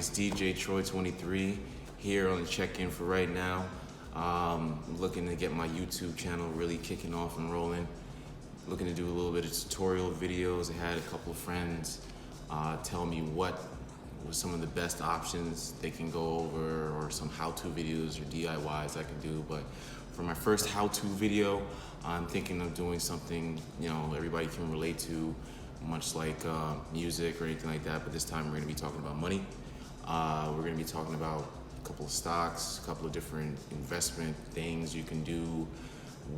it's DJ Troy23 here on the check-in for right now. Looking to get my YouTube channel really kicking off and rolling. Looking to do a little bit of tutorial videos. I had a couple of friends tell me what was some of the best options they can go over, or some how-to videos or DIYs I can do. But for my first how-to video, I'm thinking of doing something everybody can relate to, much like music or anything like that. But this time we're going to be talking about money. We're going to be talking about a couple of stocks, a couple of different investment things you can do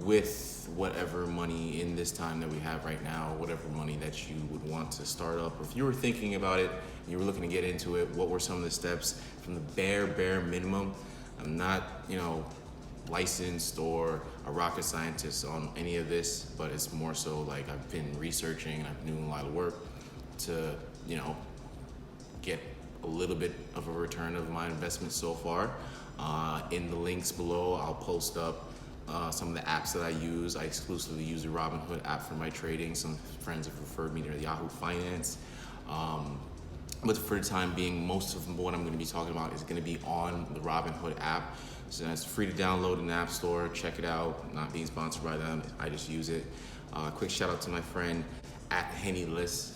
with whatever money in this time that we have right now, whatever money that you would want to start up. Or if you were thinking about it, you were looking to get into it, what were some of the steps from the bare minimum? I'm not, licensed or a rocket scientist on any of this, but it's more so like I've been researching and I've been doing a lot of work to, get a little bit of a return of my investment so far. In the links below, I'll post up some of the apps that I use. I exclusively use the Robinhood app for my trading. Some friends have referred me to Yahoo Finance. But for the time being, most of what I'm going to be talking about is going to be on the Robinhood app. So it's free to download in the App Store. Check it out. Not being sponsored by them. I just use it. Quick shout out to my friend @HennyList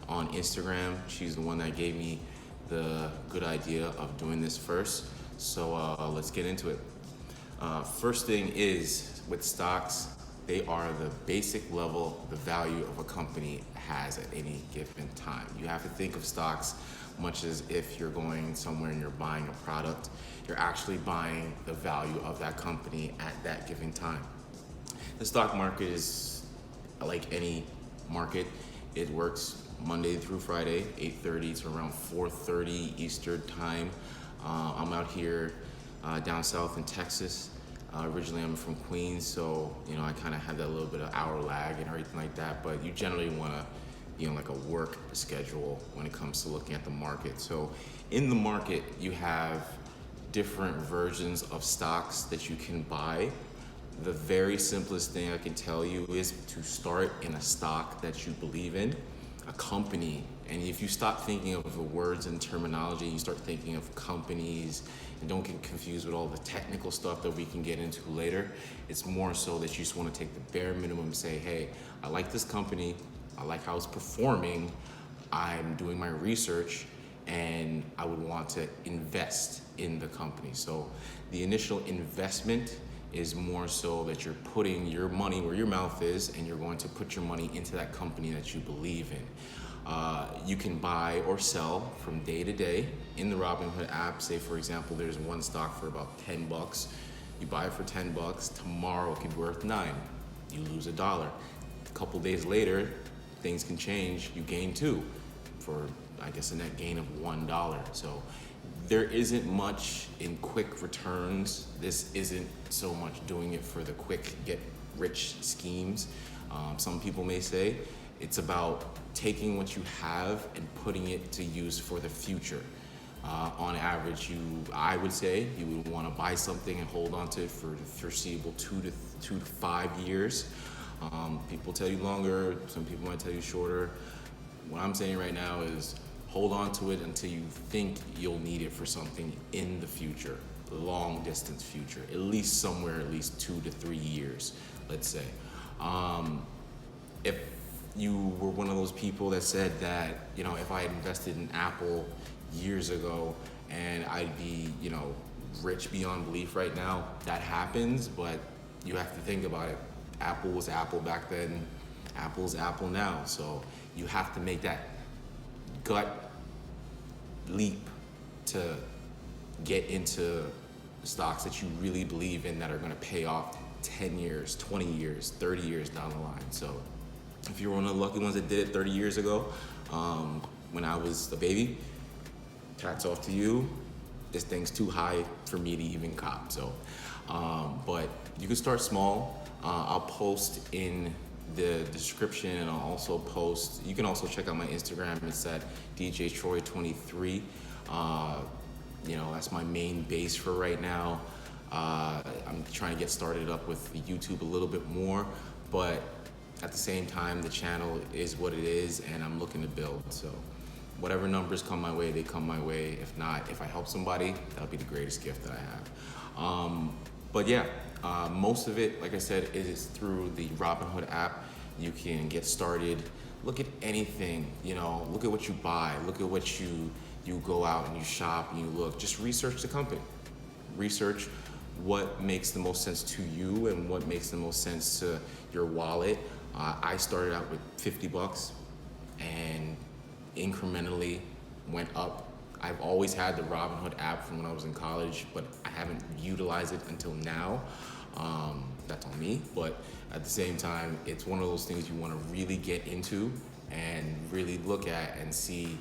on Instagram. She's the one that gave me the good idea of doing this first. So let's get into it. First thing is, with stocks, they are the basic level, the value of a company has at any given time. You have to think of stocks much as if you're going somewhere and you're buying a product. You're actually buying the value of that company at that given time. The stock market is like any market. It works Monday through Friday, 8:30 to around 4:30 Eastern time. I'm out here down south in Texas. Originally I'm from Queens, so I kind of had that little bit of hour lag and everything like that, but you generally want to be on like a work schedule when it comes to looking at the market. So in the market, you have different versions of stocks that you can buy. The very simplest thing I can tell you is to start in a stock that you believe in, a company. And if you stop thinking of the words and terminology, you start thinking of companies, and don't get confused with all the technical stuff that we can get into later. It's more so that you just want to take the bare minimum and say, hey, I like this company, I like how it's performing, I'm doing my research, and I would want to invest in the company. So the initial investment is more so that you're putting your money where your mouth is, and you're going to put your money into that company that you believe in. You can buy or sell from day to day in the Robinhood app. Say, for example, there's one stock for about $10. You buy it for $10. Tomorrow it could be worth $9. You lose $1. A couple days later, things can change. You gain $2 for, I guess, a net gain of $1. So there isn't much in quick returns. This isn't so much doing it for the quick get rich schemes. Some people may say it's about taking what you have and putting it to use for the future. On average, I would say you would want to buy something and hold on to it for the foreseeable 2 to 5 years. People tell you longer, some people might tell you shorter. What I'm saying right now is hold on to it until you think you'll need it for something in the future, long distance future, at least 2 to 3 years, let's say. If you were one of those people that said that, if I had invested in Apple years ago and I'd be, rich beyond belief right now, that happens, but you have to think about it. Apple was Apple back then, Apple's Apple now. So you have to make that gut leap to get into stocks that you really believe in that are going to pay off 10 years, 20 years, 30 years down the line. So if you're one of the lucky ones that did it 30 years ago, when I was a baby, hats off to you. This thing's too high for me to even cop. So, but you can start small. I'll post in the description, and I'll also post, you can also check out my Instagram. It's at DJ Troy23. That's my main base for right now. I'm trying to get started up with YouTube a little bit more, but at the same time, the channel is what it is, and I'm looking to build. So whatever numbers come my way, they come my way. If not, if I help somebody, that'll be the greatest gift that I have. But yeah, most of it, like I said, it is through the Robinhood app. You can get started. Look at anything, look at what you buy, look at what you go out and you shop and you look. Just research the company. Research what makes the most sense to you and what makes the most sense to your wallet. I started out with $50 and incrementally went up. I've always had the Robinhood app from when I was in college, but I haven't utilized it until now. That's on me, but at the same time, it's one of those things you want to really get into and really look at and see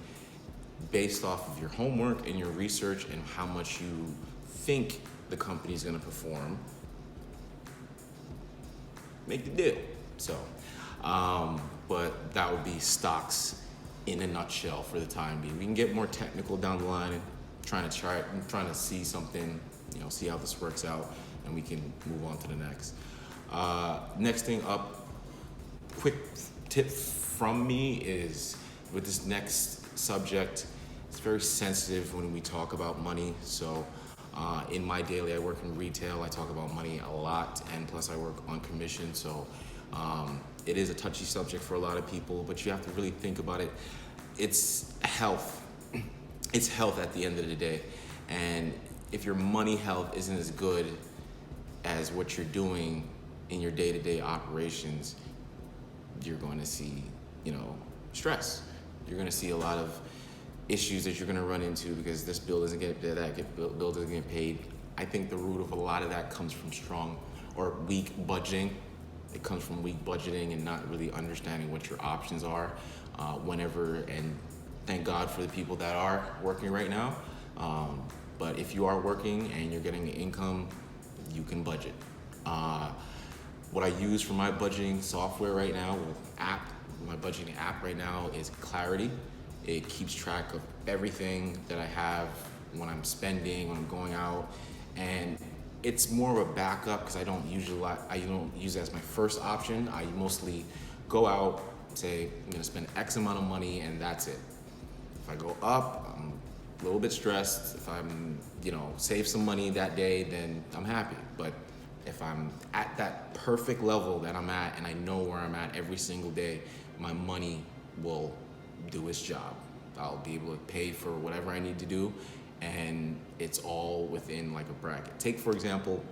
based off of your homework and your research and how much you think the company's going to perform. Make the deal. So, but that would be stocks in a nutshell for the time being. We can get more technical down the line and trying to see something, see how this works out, and we can move on to the next. Next thing up, quick tip from me is with this next subject, it's very sensitive when we talk about money. So in my daily, I work in retail. I talk about money a lot, and plus I work on commission. So it is a touchy subject for a lot of people, but you have to really think about it. It's health. It's health at the end of the day. And if your money health isn't as good as what you're doing in your day-to-day operations, you're going to see, stress. You're going to see a lot of issues that you're going to run into because this bill doesn't get paid, that bill doesn't get paid. I think the root of a lot of that comes from strong or weak budgeting. It comes from weak budgeting and not really understanding what your options are and thank God for the people that are working right now. But if you are working and you're getting an income, you can budget. What I use for my budgeting software right now, my budgeting app right now is Clarity. It keeps track of everything that I have when I'm spending, when I'm going out, and it's more of a backup because I don't use it as my first option. I mostly go out, say I'm gonna spend X amount of money, and that's it. If I go up, I'm a little bit stressed. If I'm, save some money that day, then I'm happy. But if I'm at that perfect level that I'm at and I know where I'm at every single day, my money will do its job. I'll be able to pay for whatever I need to do, and it's all within like a bracket. Take, for example,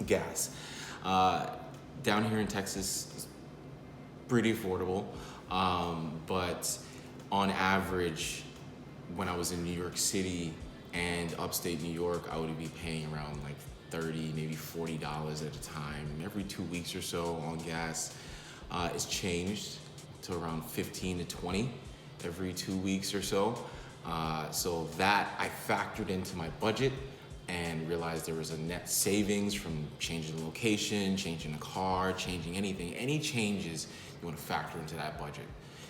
gas. Down here in Texas, it's pretty affordable, but on average, when I was in New York City and upstate New York, I would be paying around like $30, maybe $40 at a time, every 2 weeks or so on gas. It's changed to around 15 to 20 every 2 weeks or so. So that I factored into my budget and realized there was a net savings from changing the location, changing the car, changing anything. Any changes you want to factor into that budget.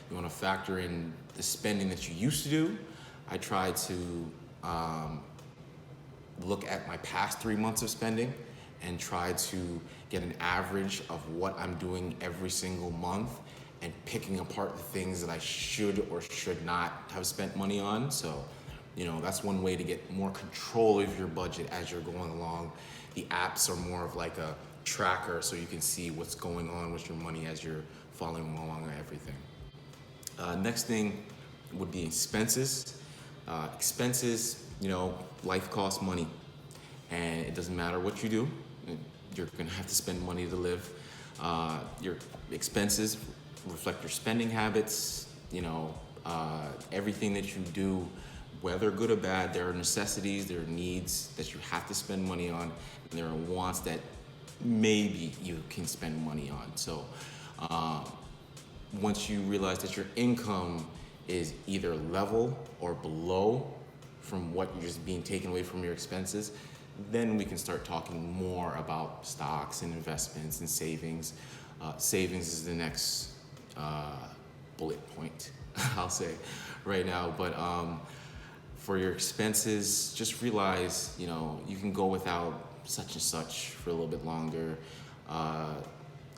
You want to factor in the spending that you used to do. I tried to look at my past 3 months of spending and try to get an average of what I'm doing every single month and picking apart the things that I should or should not have spent money on. So, that's one way to get more control of your budget as you're going along. The apps are more of like a tracker so you can see what's going on with your money as you're following along on everything. Next thing would be expenses. Expenses, life costs money, and it doesn't matter what you do, you're gonna have to spend money to live. Your expenses reflect your spending habits, everything that you do, whether good or bad. There are necessities, there are needs that you have to spend money on, and there are wants that maybe you can spend money on. So once you realize that your income is either level or below from what you're just being taken away from your expenses, then we can start talking more about stocks and investments and savings. Savings is the next bullet point, I'll say right now. But for your expenses, just realize, you can go without such and such for a little bit longer.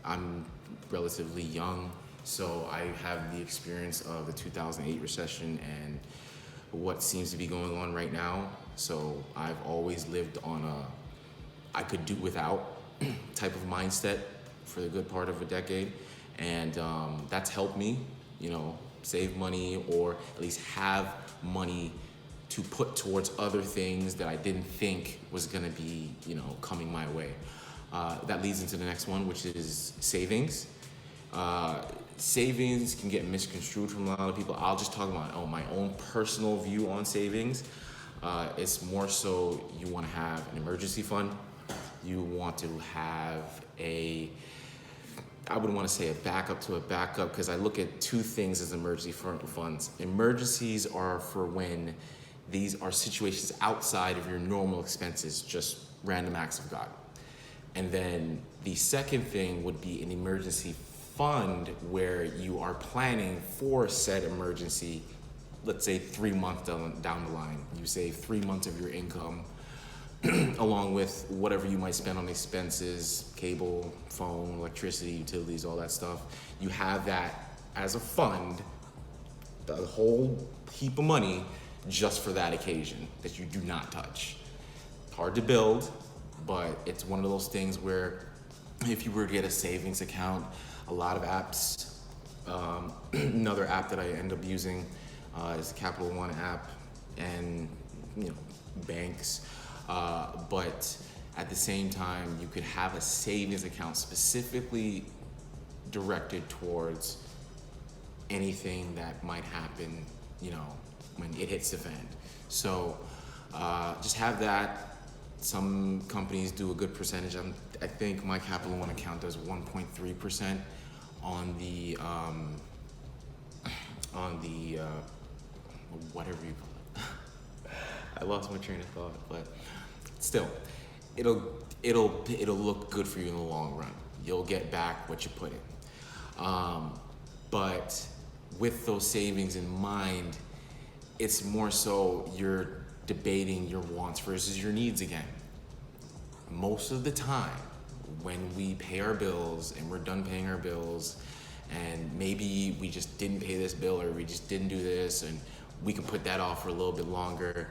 I'm relatively young, So I have the experience of the 2008 recession and what seems to be going on right now. So I've always lived on I could do without type of mindset for the good part of a decade. And that's helped me, save money or at least have money to put towards other things that I didn't think was gonna be, coming my way. That leads into the next one, which is savings. Savings can get misconstrued from a lot of people. I'll just talk about my own personal view on savings. It's more so you want to have an emergency fund. You want to have I would want to say a backup to a backup, because I look at two things as emergency funds. Emergencies are for when these are situations outside of your normal expenses, just random acts of God. And then the second thing would be an emergency fund where you are planning for said emergency, let's say 3 months down the line. You save 3 months of your income along with whatever you might spend on expenses, cable, phone, electricity, utilities, all that stuff. You have that as a fund, the whole heap of money just for that occasion that you do not touch. Hard to build, but it's one of those things where if you were to get a savings account, a lot of apps, another app that I end up using is the Capital One app, and banks. But at the same time, you could have a savings account specifically directed towards anything that might happen, when it hits the fan. So just have that. Some companies do a good percentage. I think my Capital One account does 1.3% on the whatever you call it. I lost my train of thought, but still, it'll look good for you in the long run. You'll get back what you put in. But with those savings in mind, it's more so you're debating your wants versus your needs again. Most of the time, when we pay our bills and we're done paying our bills, and maybe we just didn't pay this bill or we just didn't do this, and we can put that off for a little bit longer.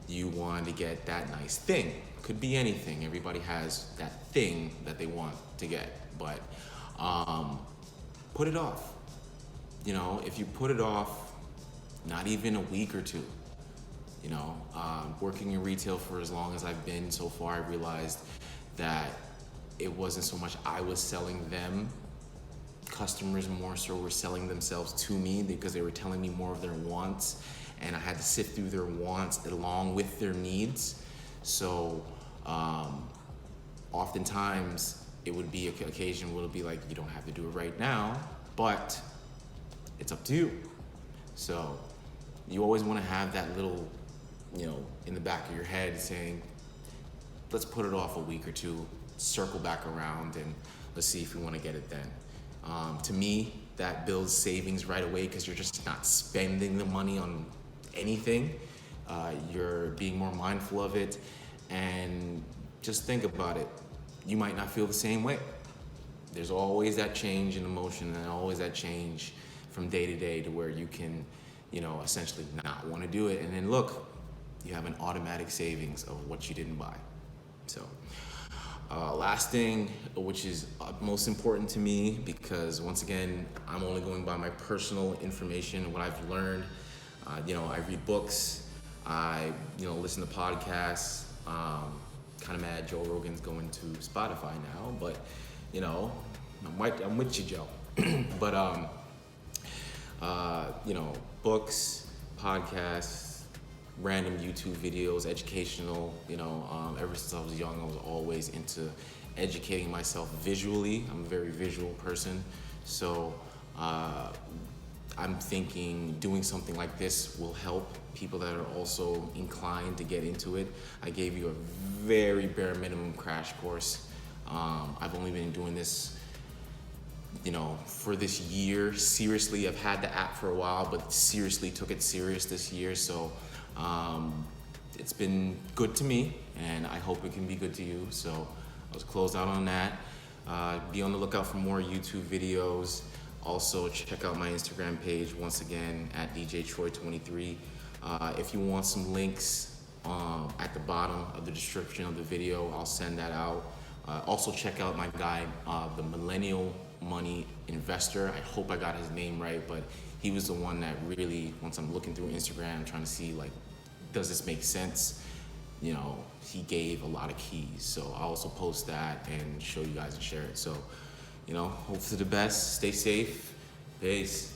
You want to get that nice thing. Could be anything. Everybody has that thing that they want to get, but put it off. If you put it off, not even a week or two. Working in retail for as long as I've been so far, I realized that it wasn't so much I was selling them. Customers more so were selling themselves to me because they were telling me more of their wants, and I had to sift through their wants along with their needs. So oftentimes it would be an occasion where it'll be like, you don't have to do it right now, but it's up to you. So you always want to have that little, in the back of your head saying, let's put it off a week or two, circle back around, and let's see if we want to get it then. To me, that builds savings right away because you're just not spending the money on anything. You're being more mindful of it, and just think about it. You might not feel the same way. There's always that change in emotion and always that change from day to day to where you can, essentially not want to do it. And then look, you have an automatic savings of what you didn't buy. So last thing, which is most important to me, because once again, I'm only going by my personal information, what I've learned. I read books, I listen to podcasts. Kind of mad Joe Rogan's going to Spotify now, but I'm with you, Joe. But books, podcasts, random YouTube videos, educational. Ever since I was young, I was always into educating myself visually. I'm a very visual person, so I'm thinking doing something like this will help people that are also inclined to get into it. I gave you a very bare minimum crash course. I've only been doing this, for this year. Seriously, I've had the app for a while, but seriously took it serious this year. So it's been good to me, and I hope it can be good to you. So I was closed out on that. Be on the lookout for more YouTube videos. Also, check out my Instagram page once again at DJTroy23. If you want some links at the bottom of the description of the video, I'll send that out. Also, check out my guide, the Millennial Money Investor. I hope I got his name right, but he was the one that really, once I'm looking through Instagram, trying to see like, does this make sense? You know, he gave a lot of keys. So I'll also post that and show you guys and share it. So, you know, hope for the best. Stay safe. Peace.